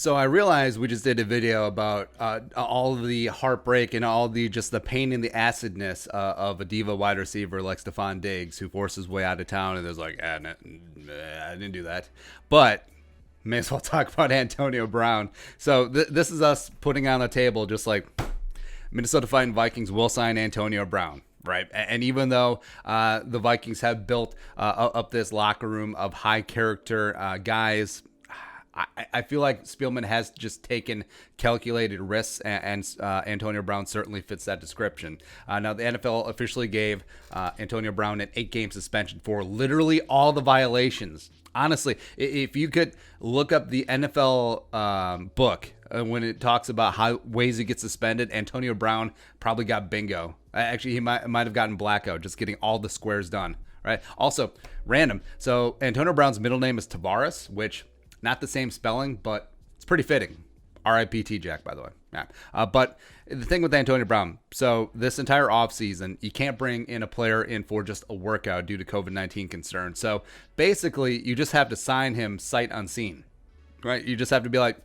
So I realized we just did a video about all of the heartbreak and all the just the pain and the acidness of a diva wide receiver like Stephon Diggs, who forced his way out of town, and there's like, I didn't do that. But may as well talk about Antonio Brown. So this is us putting on the table, just like Minnesota Vikings will sign Antonio Brown. Right. And even though the Vikings have built up this locker room of high character guys, I feel like Spielman has just taken calculated risks, and Antonio Brown certainly fits that description. Now, the NFL officially gave Antonio Brown an 8-game suspension for literally all the violations. Honestly, if you could look up the NFL book when it talks about how ways he gets suspended, Antonio Brown probably got bingo. Actually, he might have gotten blackout, just getting all the squares done. Right. Also, random. So Antonio Brown's middle name is Tavares, which not the same spelling, but it's pretty fitting. R.I.P. T-Jack, by the way. Yeah. But the thing with Antonio Brown, so this entire offseason, you can't bring in a player in for just a workout due to COVID-19 concerns. So basically, you just have to sign him sight unseen, right? You just have to be like,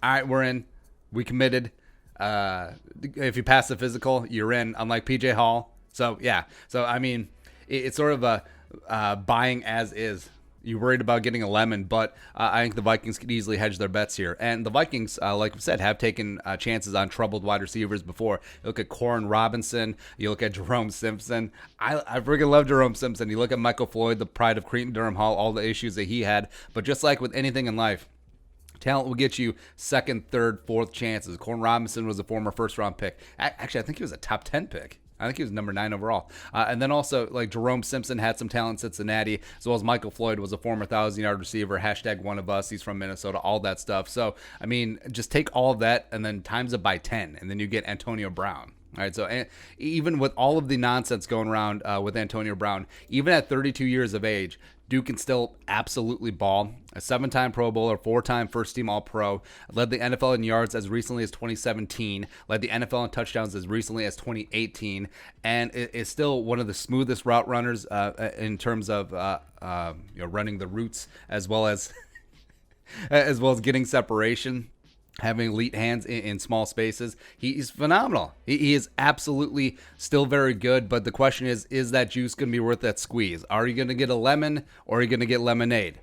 all right, we're in. We committed. If you pass the physical, you're in, unlike P.J. Hall. So, yeah. So, I mean, it's sort of a buying as is. You're worried about getting a lemon, but I think the Vikings could easily hedge their bets here. And the Vikings, like we said, have taken chances on troubled wide receivers before. You look at Corn Robinson. You look at Jerome Simpson. I freaking love Jerome Simpson. You look at Michael Floyd, the pride of Cretan-Durham Hall, all the issues that he had. But just like with anything in life, talent will get you second, third, fourth chances. Corn Robinson was a former first-round pick. Actually, I think he was a top 10 pick. I think he was number 9 overall. And then also, like, Jerome Simpson had some talent in Cincinnati, as well as Michael Floyd was a former 1,000-yard receiver, hashtag one of us. He's from Minnesota, all that stuff. So, I mean, just take all of that and then times it by 10, and then you get Antonio Brown. All right, so even with all of the nonsense going around with Antonio Brown, even at 32 years of age, Duke can still absolutely ball. A 7-time Pro Bowler, 4-time first-team All-Pro, led the NFL in yards as recently as 2017, led the NFL in touchdowns as recently as 2018, and is still one of the smoothest route runners in terms of running the routes as well as getting separation. Having elite hands in small spaces. He's phenomenal. He is absolutely still very good, but the question is that juice going to be worth that squeeze? Are you going to get a lemon or are you going to get lemonade?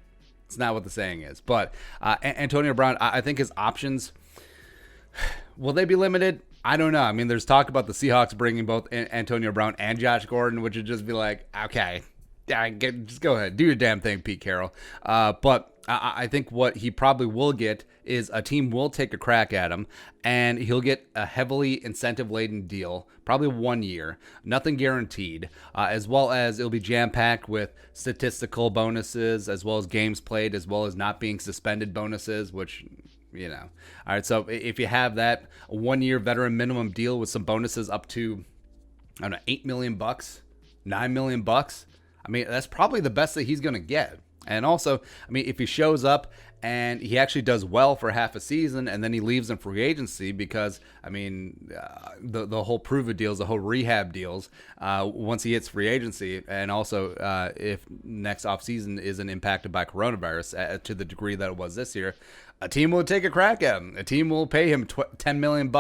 It's not what the saying is. But Antonio Brown, I think his options, will they be limited? I don't know. I mean, there's talk about the Seahawks bringing both Antonio Brown and Josh Gordon, which would just be like, okay, just go ahead. Do your damn thing, Pete Carroll. But I think what he probably will get is a team will take a crack at him, and he'll get a heavily incentive-laden deal, probably 1 year, nothing guaranteed, as well as it'll be jam-packed with statistical bonuses, as well as games played, as well as not being suspended bonuses, which, you know. All right, so if you have that, a 1-year veteran minimum deal with some bonuses up to, I don't know, $8 million, $9 million, I mean, that's probably the best that he's going to get. And also, I mean, if he shows up and he actually does well for half a season and then he leaves in free agency because, I mean, the whole prove-it deals, the whole rehab deals, once he hits free agency, and also if next offseason isn't impacted by coronavirus to the degree that it was this year, a team will take a crack at him. A team will pay him $10 million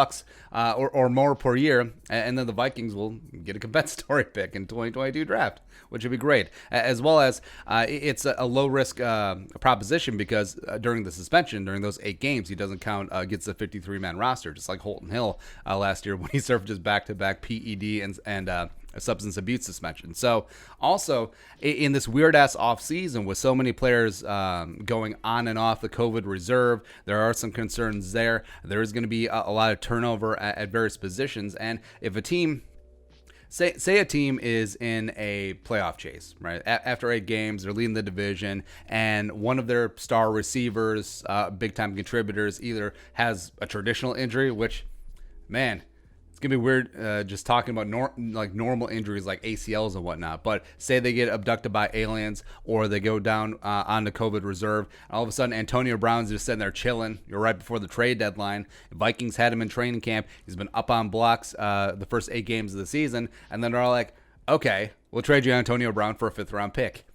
or more per year, and then the Vikings will get a compensatory pick in 2022 draft, which would be great. As well as it's a low-risk proposition because during the suspension, during those 8 games, he doesn't count against the 53-man roster, just like Holton Hill last year when he served his back-to-back PED and a substance abuse suspension. So also in this weird ass off season with so many players going on and off the COVID reserve, there are some concerns there. There is going to be a lot of turnover at various positions. And if a team, say a team is in a playoff chase, right? After 8 games, they're leading the division, and one of their star receivers, big time contributors, either has a traditional injury, which, man, it's going to be weird just talking about normal injuries like ACLs and whatnot. But say they get abducted by aliens or they go down on the COVID reserve. All of a sudden, Antonio Brown's just sitting there chilling. You're right before the trade deadline. The Vikings had him in training camp. He's been up on blocks the first 8 games of the season. And then they're all like, okay, we'll trade you Antonio Brown for a 5th-round pick.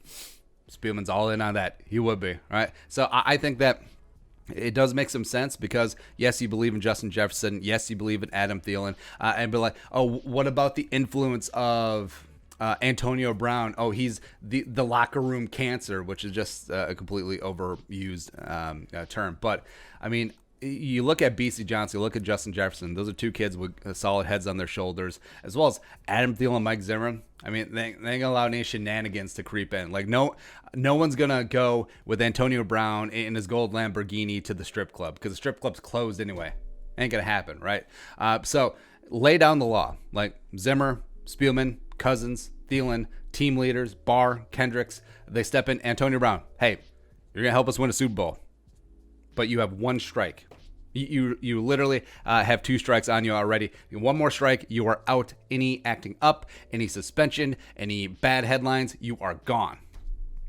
Spielman's all in on that. He would be, right? So I think that it does make some sense because, yes, you believe in Justin Jefferson. Yes, you believe in Adam Thielen. And be like, oh, what about the influence of Antonio Brown? Oh, he's the locker room cancer, which is just a completely overused term. But, I mean, you look at BC Johnson, you look at Justin Jefferson. Those are two kids with solid heads on their shoulders, as well as Adam Thielen, Mike Zimmer. I mean, they ain't gonna allow any shenanigans to creep in. Like, no one's gonna go with Antonio Brown in his gold Lamborghini to the strip club because the strip club's closed anyway. Ain't gonna happen, right? So lay down the law. Like Zimmer, Spielman, Cousins, Thielen, team leaders, Barr, Kendricks. They step in. Antonio Brown, hey, you're gonna help us win a Super Bowl, but you have one strike. You literally have 2 strikes on you already. One more strike, you are out. Any acting up, any suspension, any bad headlines, you are gone.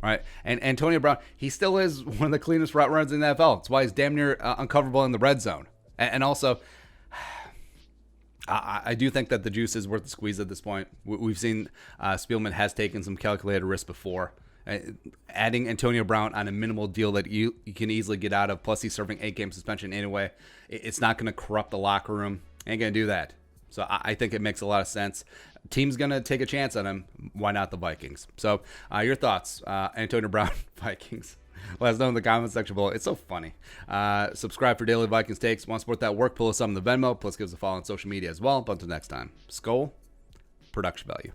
Right? And Antonio Brown, he still is one of the cleanest route runners in the NFL. That's why he's damn near uncoverable in the red zone. And also, I do think that the juice is worth the squeeze at this point. We've seen Spielman has taken some calculated risks before. Adding Antonio Brown on a minimal deal that you can easily get out of, plus he's serving 8-game suspension anyway. It's not going to corrupt the locker room. Ain't going to do that. So I think it makes a lot of sense. Team's going to take a chance on him. Why not the Vikings? So your thoughts, Antonio Brown, Vikings. Let us know in the comments section below. It's so funny. Subscribe for daily Vikings takes. Want to support that work? Pull us up on the Venmo. Plus give us a follow on social media as well. But until next time, Skol, production value.